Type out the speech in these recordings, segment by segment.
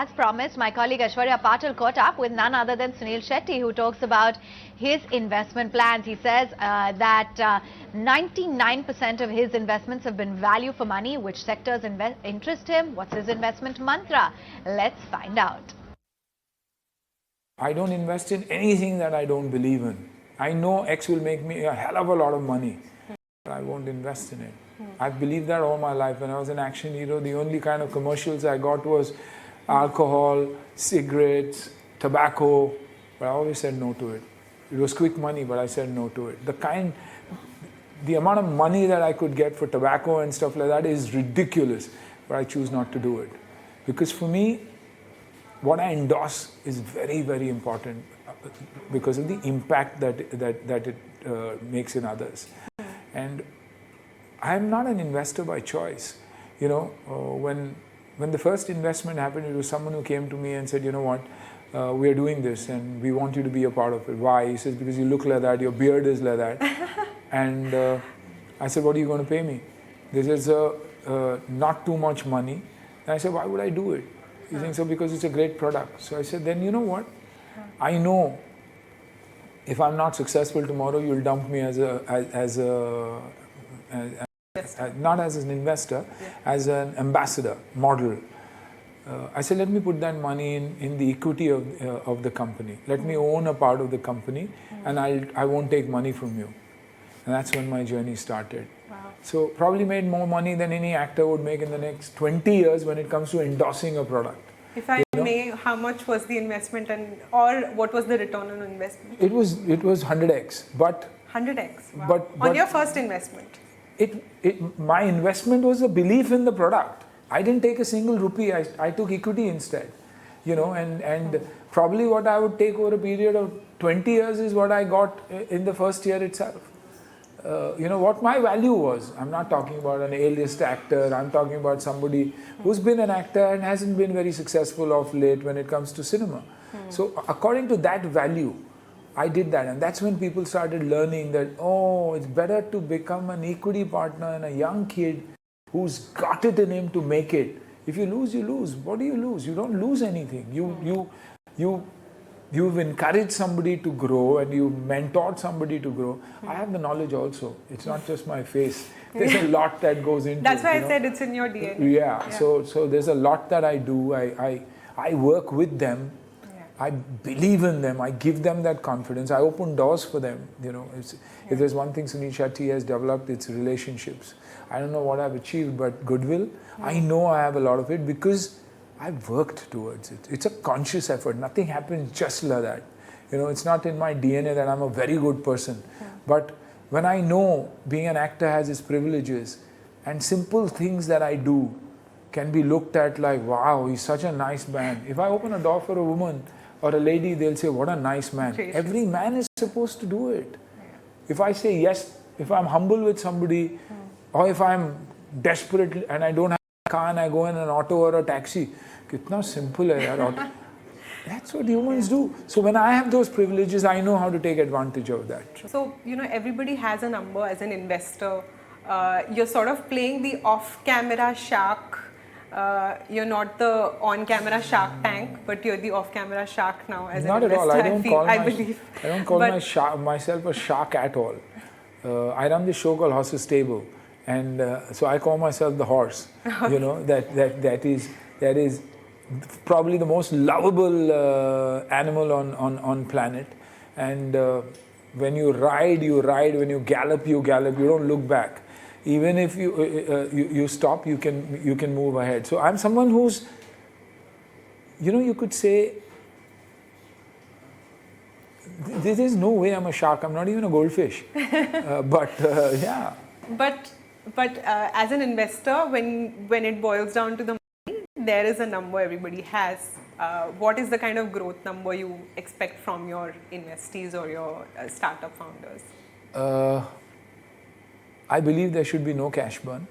as promised, my colleague Aishwarya Patil caught up with none other than Suniel Shetty, who talks about his investment plans. He says that 99% of his investments have been value for money. Which sectors interest him? What's his investment mantra? Let's find out. I don't invest in anything that I don't believe in. I know X will make me a hell of a lot of money, but I won't invest in it. I've believed that all my life. When I was an action hero, the only kind of commercials I got was alcohol, cigarettes, tobacco, but I always said no to it. It was quick money, but I said no to it. The amount of money that I could get for tobacco and stuff like that is ridiculous, but I choose not to do it. Because for me, what I endorse is very, very important because of the impact that it makes in others. And I'm not an investor by choice. You know, when the first investment happened, it was someone who came to me and said, you know what, we are doing this and we want you to be a part of it. Why? He says, because you look like that, your beard is like that. And I said, what are you going to pay me? This is not too much money. And I said, why would I do it? He's saying, so because it's a great product. So I said, then you know what? I know if I'm not successful tomorrow, you'll dump me not as an investor, as an ambassador, model. I said, let me put that money in the equity of the company. Let me own a part of the company and I won't take money from you. And that's when my journey started. Wow. So probably made more money than any actor would make in the next 20 years when it comes to endorsing a product. If I may, how much was the investment or what was the return on investment? It was 100x, but 100x. Wow. But on your first investment? My investment was a belief in the product. I didn't take a single rupee. I took equity instead, you know, and probably what I would take over a period of 20 years is what I got in the first year itself. You know, what my value was. I'm not talking about an A-list actor. I'm talking about somebody who's been an actor and hasn't been very successful of late when it comes to cinema. So according to that value, I did that. And that's when people started learning that, oh, it's better to become an equity partner in a young kid who's got it in him to make it. If you lose, you lose. What do you lose? You don't lose anything. You've encouraged somebody to grow and you've mentored somebody to grow. I have the knowledge also. It's not just my face. There's a lot that goes into it. That's why I said it's in your DNA. Yeah. So there's a lot that I do. I work with them. I believe in them. I give them that confidence. I open doors for them. You know, if there's one thing Suniel Shetty has developed, it's relationships. I don't know what I've achieved, but goodwill, I know I have a lot of it because I've worked towards it. It's a conscious effort. Nothing happens just like that. You know, it's not in my DNA that I'm a very good person. But when I know being an actor has its privileges and simple things that I do can be looked at like, wow, he's such a nice man. If I open a door for a woman or a lady, they'll say, what a nice man. Every man is supposed to do it. If I say yes, if I'm humble with somebody, or if I'm desperate and I don't have a car and I go in an auto or a taxi, kitna simple hai yaar auto. That's what humans do. So when I have those privileges, I know how to take advantage of that. So, you know, everybody has a number as an investor. You're sort of playing the off-camera shark. You're not the on-camera Shark Tank, but you're the off-camera shark now as not an investor. Not at all. I don't call myself a shark at all. I run this show called Horse's Stable, and so I call myself the horse. You know, that is probably the most lovable animal on planet. And when you ride. When you gallop. You don't look back. Even if you stop, you can move ahead. So I'm someone who's, you know, you could say, there is no way I'm a shark. I'm not even a goldfish. Yeah. But as an investor, when it boils down to the money, there is a number everybody has. What is the kind of growth number you expect from your investees or your startup founders? I believe there should be no cash burn.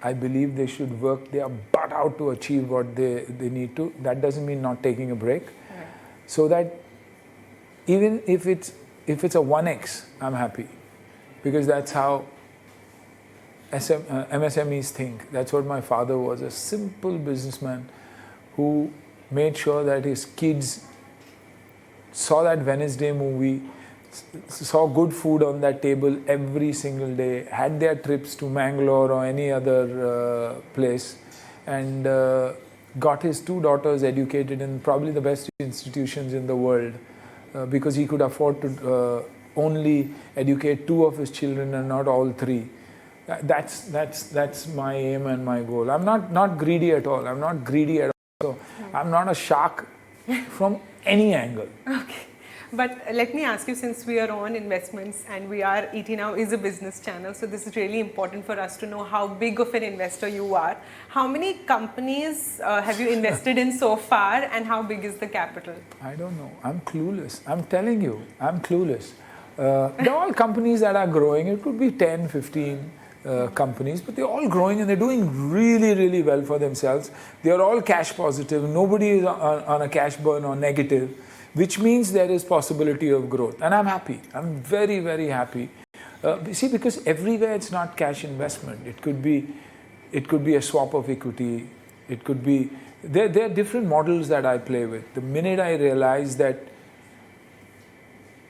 I believe they should work their butt out to achieve what they need to. That doesn't mean not taking a break. Right. So that even if it's a 1x, I'm happy. Because that's how MSMEs think. That's what my father was, a simple businessman who made sure that his kids saw that Wednesday movie, saw good food on that table every single day, had their trips to Mangalore or any other place, and got his 2 daughters educated in probably the best institutions in the world, because he could afford to only educate 2 of his children and not all 3. That's my aim and my goal. I'm not greedy at all. I'm not greedy at all. So I'm not a shark from any angle. Okay. But let me ask you, since we are on investments and ET Now is a business channel, so this is really important for us to know how big of an investor you are. How many companies have you invested in so far, and how big is the capital? I don't know. I'm clueless. I'm telling you, I'm clueless. They're all companies that are growing. It could be 10, 15 companies, but they're all growing and they're doing really, really well for themselves. They're all cash positive. Nobody is on a cash burn or negative, which means there is possibility of growth. And I'm happy. I'm very, very happy. See, because everywhere it's not cash investment. It could be a swap of equity. It could be, there are different models that I play with. The minute I realize that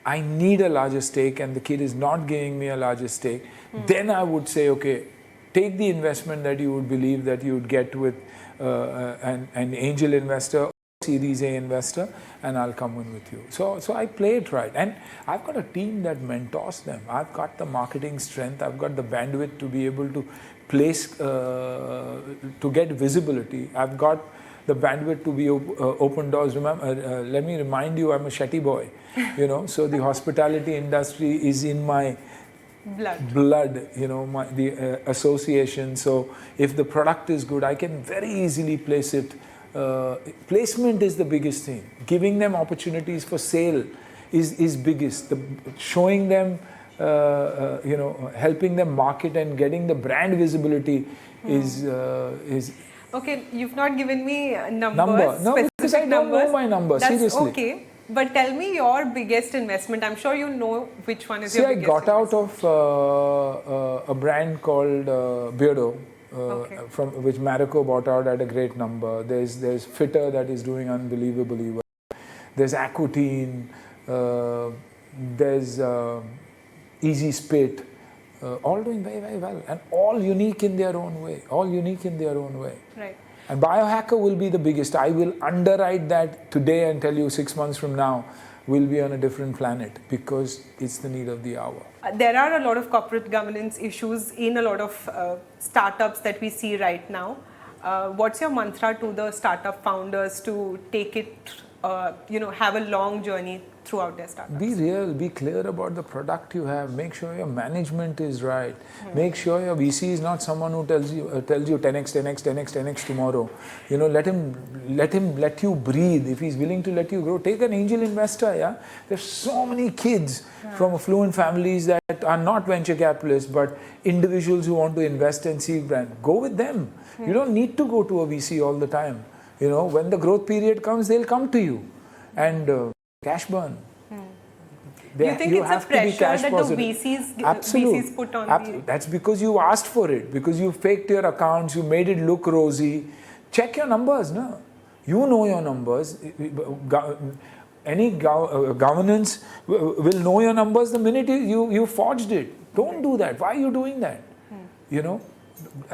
I need a larger stake and the kid is not giving me a larger stake, then I would say, okay, take the investment that you would believe that you would get with an angel investor, Series A investor, and I'll come in with you. So I play it right. And I've got a team that mentors them. I've got the marketing strength. I've got the bandwidth to be able to place, to get visibility. I've got the bandwidth to be open doors. Remember, let me remind you, I'm a Shetty boy, you know, so the hospitality industry is in my blood, you know, the association. So if the product is good, I can very easily place it. Placement is the biggest thing. Giving them opportunities for sale is biggest. Showing them, you know, helping them market and getting the brand visibility is. Okay, you've not given me numbers. No, because I don't know my numbers. That's seriously. Okay. But tell me your biggest investment. I'm sure you know which one is your biggest investment. I got out of a brand called Beardo, from which Marico bought out at a great number. There's Fitter that is doing unbelievably well. There's Accutine. There's Easy Spit. All doing very, very well, and all unique in their own way. All unique in their own way. Right. And Biohacker will be the biggest. I will underwrite that today and tell you 6 months from now we'll be on a different planet, because it's the need of the hour. There are a lot of corporate governance issues in a lot of startups that we see right now. What's your mantra to the startup founders to take it, you know, have a long journey throughout their startups? Be real, be clear about the product you have. Make sure your management is right. Make sure your VC is not someone who tells you 10x, 10x, 10x, 10x tomorrow. You know, let you breathe. If he's willing to let you grow, take an angel investor. Yeah, there's so many kids from affluent families that are not venture capitalists, but individuals who want to invest and see brand. Go with them. You don't need to go to a VC all the time. You know, when the growth period comes, they'll come to you. And cash burn. Do you think it's a pressure that positive. the VCs put on? That's because you asked for it, because you faked your accounts, you made it look rosy. Check your numbers, no? You know your numbers. Any governance will know your numbers the minute you forged it. Don't do that. Why are you doing that? You know,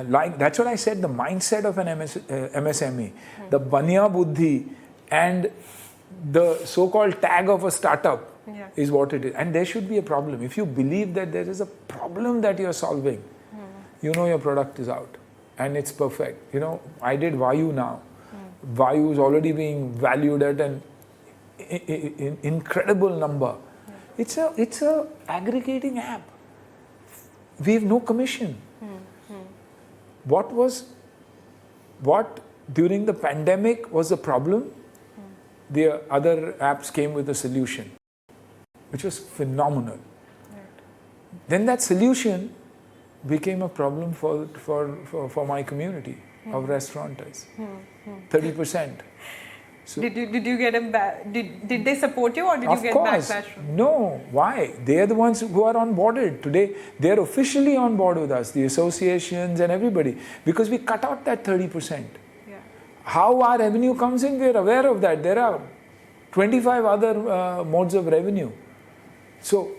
like that's what I said. The mindset of an MSME, the banya buddhi, and the so-called tag of a startup is what it is. And there should be a problem. If you believe that there is a problem that you're solving, you know your product is out and it's perfect. You know, I did Vayu now. Vayu is already being valued at an incredible number. It's a aggregating app. We have no commission. What during the pandemic was the problem? The other apps came with a solution, which was phenomenal. Right. Then that solution became a problem for my community of restaurateurs. 30%. So did you get did they support you, or did you get backlash from? No. Why? They are the ones who are onboarded today. They are officially on board with us, the associations and everybody, because we cut out that 30%. How our revenue comes in, we're aware of that. There are 25 other modes of revenue. So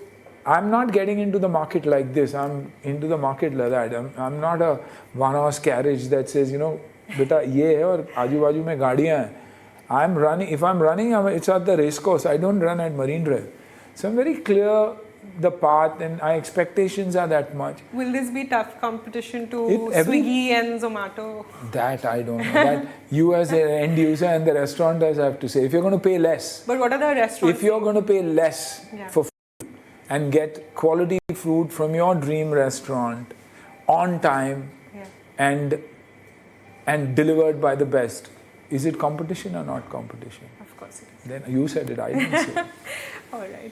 I'm not getting into the market like this. I'm into the market like that. I'm not a one-horse carriage that says, you know, beta ye hai aur aaju baaju mein gaadiyan hai. I'm running. If I'm running, it's at the race course. I don't run at Marine Drive. So I'm very clear the path, and my expectations are that much. Will this be tough competition to Swiggy and Zomato? That I don't know. That you as an end user and the restaurateurs have to say. If you're going to pay less. But what are the restaurants? If you're going to pay less for food and get quality food from your dream restaurant on time and delivered by the best, is it competition or not competition? Of course it is. Then you said it, I didn't say it. All right.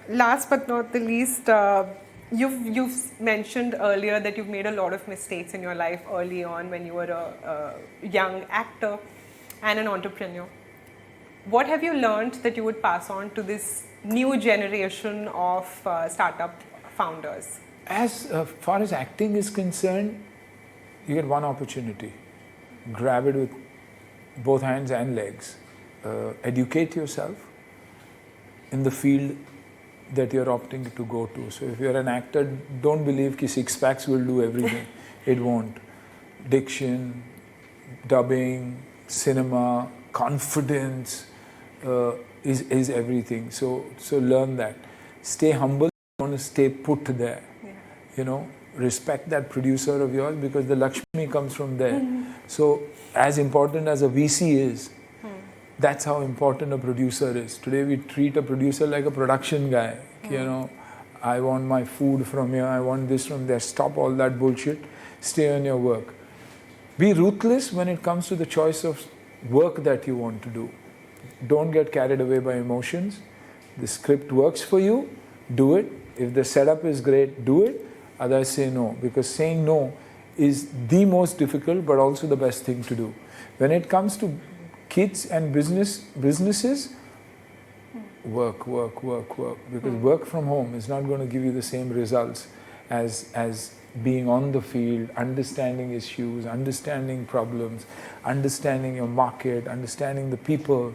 Last but not the least, you've mentioned earlier that you've made a lot of mistakes in your life early on when you were a young actor and an entrepreneur. What have you learned that you would pass on to this new generation of startup founders? As far as acting is concerned, you get one opportunity. Grab it with both hands and legs. Educate yourself in the field that you're opting to go to. So if you're an actor, don't believe that six packs will do everything. It won't. Diction, dubbing, cinema, confidence is everything. So learn that. Stay humble. Don't stay put there. You know, respect that producer of yours because the Lakshmi comes from there. So as important as a VC is, that's how important a producer is. Today we treat a producer like a production guy. You know, I want my food from here, I want this from there. Stop all that bullshit. Stay on your work. Be ruthless when it comes to the choice of work that you want to do. Don't get carried away by emotions. The script works for you, do it. If the setup is great, do it. Otherwise say no, because saying no is the most difficult but also the best thing to do. When it comes to kids and businesses, work. Because work from home is not going to give you the same results as being on the field, understanding issues, understanding problems, understanding your market, understanding the people.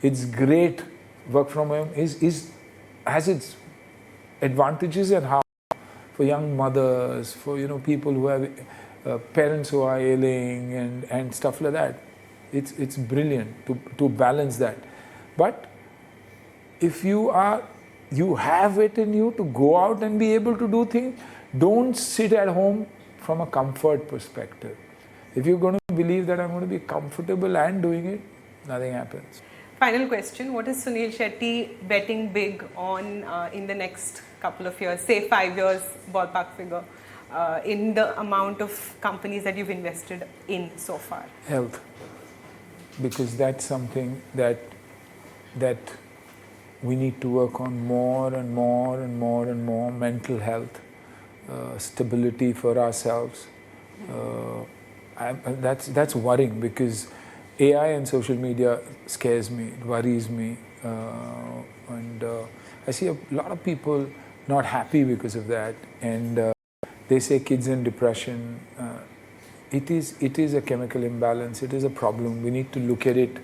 It's great. Work from home has its advantages and how for young mothers, for people who have parents who are ailing and stuff like that. It's brilliant to balance that. But if you have it in you to go out and be able to do things, don't sit at home from a comfort perspective. If you're going to believe that I'm going to be comfortable and doing it, nothing happens. Final question, what is Suniel Shetty betting big on in the next couple of years, say 5 years, ballpark figure, in the amount of companies that you've invested in so far? Health. Because that's something that we need to work on more and more. Mental health, stability for ourselves. That's worrying because AI and social media scares me, it worries me, and I see a lot of people not happy because of that, and they say kids in depression. It is a chemical imbalance. It is a problem. We need to look at it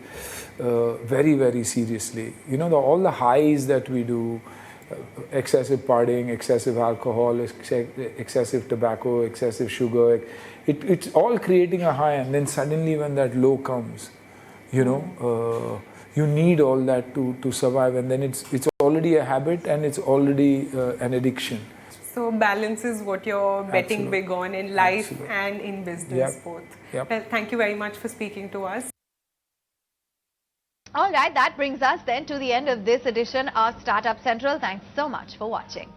very seriously. All the highs that we do, excessive partying, excessive alcohol, excessive tobacco, excessive sugar, it's all creating a high, and then suddenly when that low comes, you need all that to survive, and then it's already a habit and it's already an addiction. So balance is what you're betting big on in life and in business both. Well, thank you very much for speaking to us. All right, that brings us then to the end of this edition of Startup Central. Thanks so much for watching.